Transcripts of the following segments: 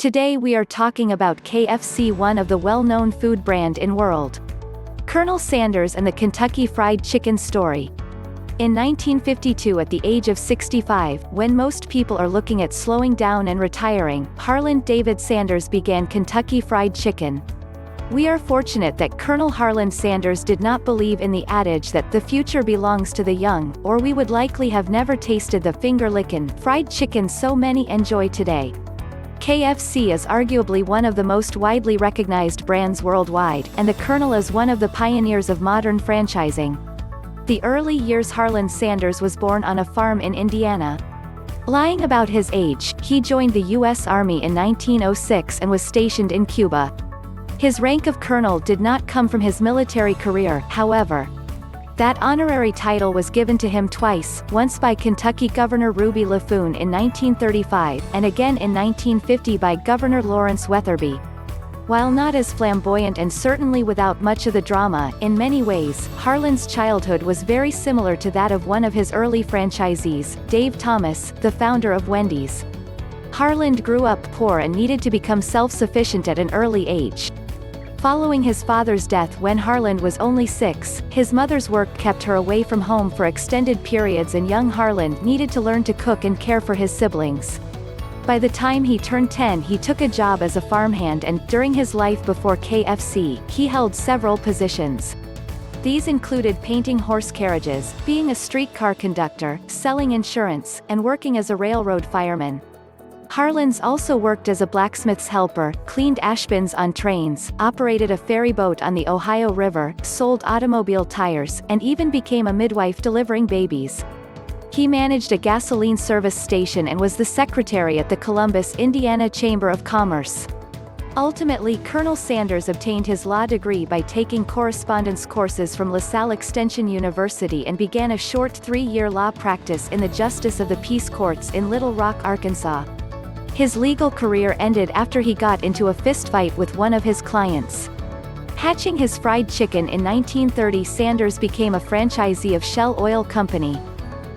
Today we are talking about KFC, one of the well-known food brand in world. Colonel Sanders and the Kentucky Fried Chicken story. In 1952, at the age of 65, when most people are looking at slowing down and retiring, Harland David Sanders began Kentucky Fried Chicken. We are fortunate that Colonel Harland Sanders did not believe in the adage that the future belongs to the young, or we would likely have never tasted the finger-lickin' fried chicken so many enjoy today. KFC is arguably one of the most widely recognized brands worldwide, and the Colonel is one of the pioneers of modern franchising. The early years. Harland Sanders was born on a farm in Indiana. Lying about his age, he joined the U.S. Army in 1906 and was stationed in Cuba. His rank of colonel did not come from his military career, however. That honorary title was given to him twice, once by Kentucky Governor Ruby LaFoon in 1935, and again in 1950 by Governor Lawrence Weatherby. While not as flamboyant and certainly without much of the drama, in many ways, Harland's childhood was very similar to that of one of his early franchisees, Dave Thomas, the founder of Wendy's. Harland grew up poor and needed to become self-sufficient at an early age. Following his father's death when Harland was only 6, his mother's work kept her away from home for extended periods, and young Harland needed to learn to cook and care for his siblings. By the time he turned 10, he took a job as a farmhand, and, during his life before KFC, he held several positions. These included painting horse carriages, being a streetcar conductor, selling insurance, and working as a railroad fireman. Harland's also worked as a blacksmith's helper, cleaned ashbins on trains, operated a ferry boat on the Ohio River, sold automobile tires, and even became a midwife delivering babies. He managed a gasoline service station and was the secretary at the Columbus, Indiana Chamber of Commerce. Ultimately, Colonel Sanders obtained his law degree by taking correspondence courses from LaSalle Extension University and began a short 3-year law practice in the Justice of the Peace Courts in Little Rock, Arkansas. His legal career ended after he got into a fistfight with one of his clients. Hatching his fried chicken in 1930, Sanders became a franchisee of Shell Oil Company.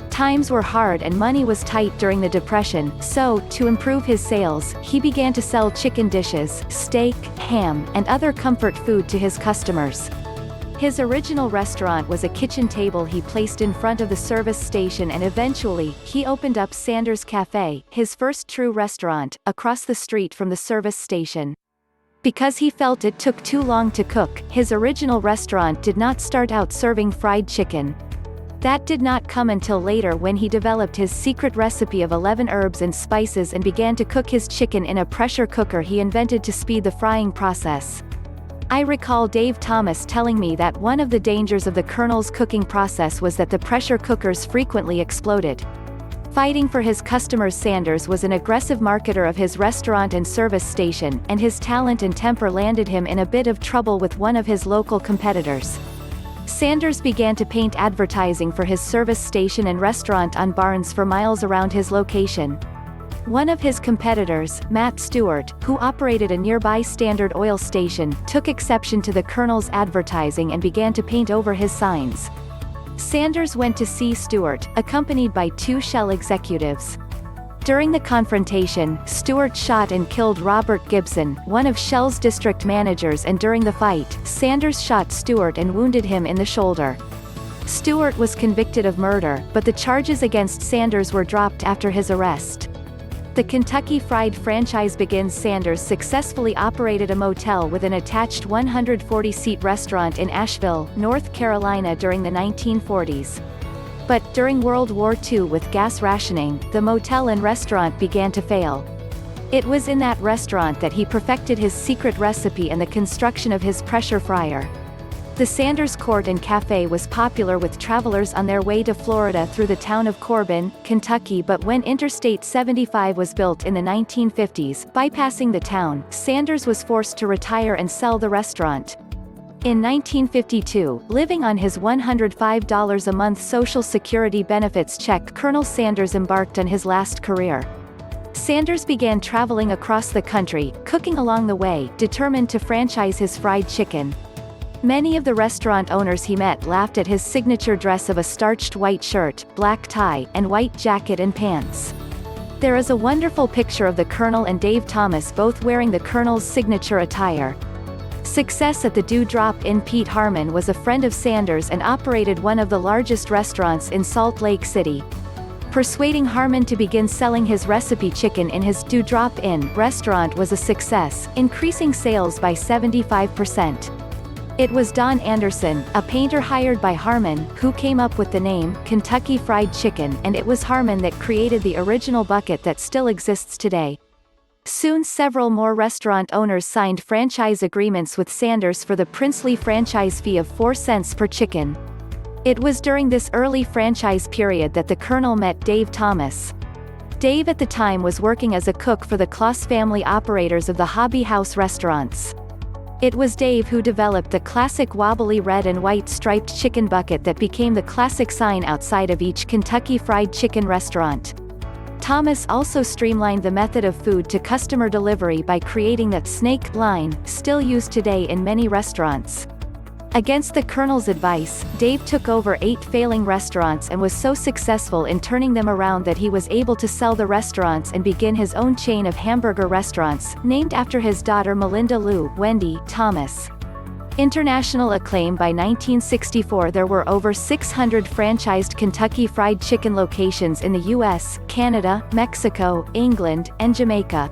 Times were hard and money was tight during the Depression, so, to improve his sales, he began to sell chicken dishes, steak, ham, and other comfort food to his customers. His original restaurant was a kitchen table he placed in front of the service station, and eventually, he opened up Sanders Cafe, his first true restaurant, across the street from the service station. Because he felt it took too long to cook, his original restaurant did not start out serving fried chicken. That did not come until later, when he developed his secret recipe of 11 herbs and spices and began to cook his chicken in a pressure cooker he invented to speed the frying process. I recall Dave Thomas telling me that one of the dangers of the Colonel's cooking process was that the pressure cookers frequently exploded. Fighting for his customers, Sanders was an aggressive marketer of his restaurant and service station, and his talent and temper landed him in a bit of trouble with one of his local competitors. Sanders began to paint advertising for his service station and restaurant on barns for miles around his location. One of his competitors, Matt Stewart, who operated a nearby Standard Oil station, took exception to the Colonel's advertising and began to paint over his signs. Sanders went to see Stewart, accompanied by 2 Shell executives. During the confrontation, Stewart shot and killed Robert Gibson, one of Shell's district managers, and during the fight, Sanders shot Stewart and wounded him in the shoulder. Stewart was convicted of murder, but the charges against Sanders were dropped after his arrest. The Kentucky Fried franchise begins. Sanders successfully operated a motel with an attached 140-seat restaurant in Asheville, North Carolina during the 1940s. But, during World War II, with gas rationing, the motel and restaurant began to fail. It was in that restaurant that he perfected his secret recipe and the construction of his pressure fryer. The Sanders Court and Cafe was popular with travelers on their way to Florida through the town of Corbin, Kentucky, but when Interstate 75 was built in the 1950s, bypassing the town, Sanders was forced to retire and sell the restaurant. In 1952, living on his $105 a month Social Security benefits check, Colonel Sanders embarked on his last career. Sanders began traveling across the country, cooking along the way, determined to franchise his fried chicken. Many of the restaurant owners he met laughed at his signature dress of a starched white shirt, black tie, and white jacket and pants. There is a wonderful picture of the Colonel and Dave Thomas both wearing the Colonel's signature attire. Success at the Dewdrop Inn. Pete Harmon was a friend of Sanders and operated one of the largest restaurants in Salt Lake City. Persuading Harmon to begin selling his recipe chicken in his Dewdrop Inn restaurant was a success, increasing sales by 75%. It was Don Anderson, a painter hired by Harmon, who came up with the name Kentucky Fried Chicken, and it was Harmon that created the original bucket that still exists today. Soon several more restaurant owners signed franchise agreements with Sanders for the princely franchise fee of 4 cents per chicken. It was during this early franchise period that the Colonel met Dave Thomas. Dave at the time was working as a cook for the Kloss family, operators of the Hobby House restaurants. It was Dave who developed the classic wobbly red and white striped chicken bucket that became the classic sign outside of each Kentucky Fried Chicken restaurant. Thomas also streamlined the method of food to customer delivery by creating that snake line, still used today in many restaurants. Against the Colonel's advice, Dave took over 8 failing restaurants and was so successful in turning them around that he was able to sell the restaurants and begin his own chain of hamburger restaurants, named after his daughter Melinda Lou Wendy Thomas. International acclaim. By 1964 there were over 600 franchised Kentucky Fried Chicken locations in the US, Canada, Mexico, England, and Jamaica.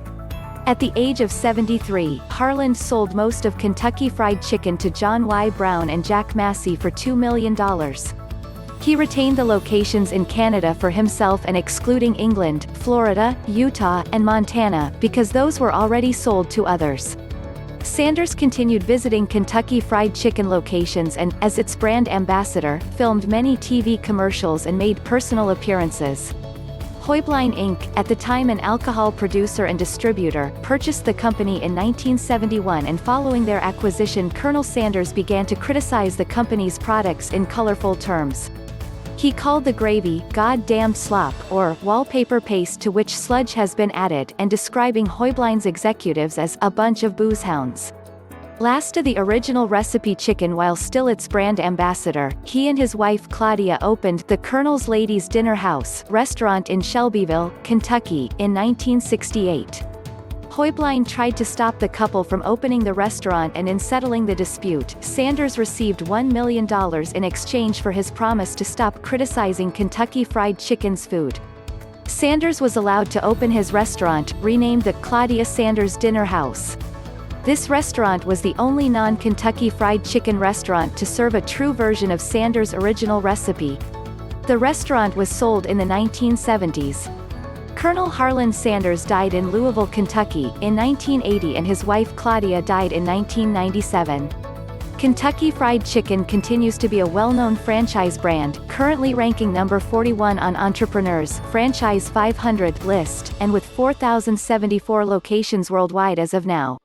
At the age of 73, Harland sold most of Kentucky Fried Chicken to John Y. Brown and Jack Massey for $2 million. He retained the locations in Canada for himself and excluding England, Florida, Utah, and Montana, because those were already sold to others. Sanders continued visiting Kentucky Fried Chicken locations and, as its brand ambassador, filmed many TV commercials and made personal appearances. Hoibline Inc., at the time an alcohol producer and distributor, purchased the company in 1971, and following their acquisition Colonel Sanders began to criticize the company's products in colorful terms. He called the gravy, "goddamn slop," or wallpaper paste to which sludge has been added, and describing Hoibline's executives as a bunch of booze hounds. Last of the original recipe chicken. While still its brand ambassador, he and his wife Claudia opened the Colonel's Ladies Dinner House restaurant in Shelbyville, Kentucky, in 1968. Hoibline tried to stop the couple from opening the restaurant, and in settling the dispute, Sanders received $1 million in exchange for his promise to stop criticizing Kentucky Fried Chicken's food. Sanders was allowed to open his restaurant, renamed the Claudia Sanders Dinner House. This restaurant was the only non-Kentucky Fried Chicken restaurant to serve a true version of Sanders' original recipe. The restaurant was sold in the 1970s. Colonel Harland Sanders died in Louisville, Kentucky, in 1980, and his wife Claudia died in 1997. Kentucky Fried Chicken continues to be a well-known franchise brand, currently ranking number 41 on Entrepreneur's Franchise 500 list, and with 4,074 locations worldwide as of now.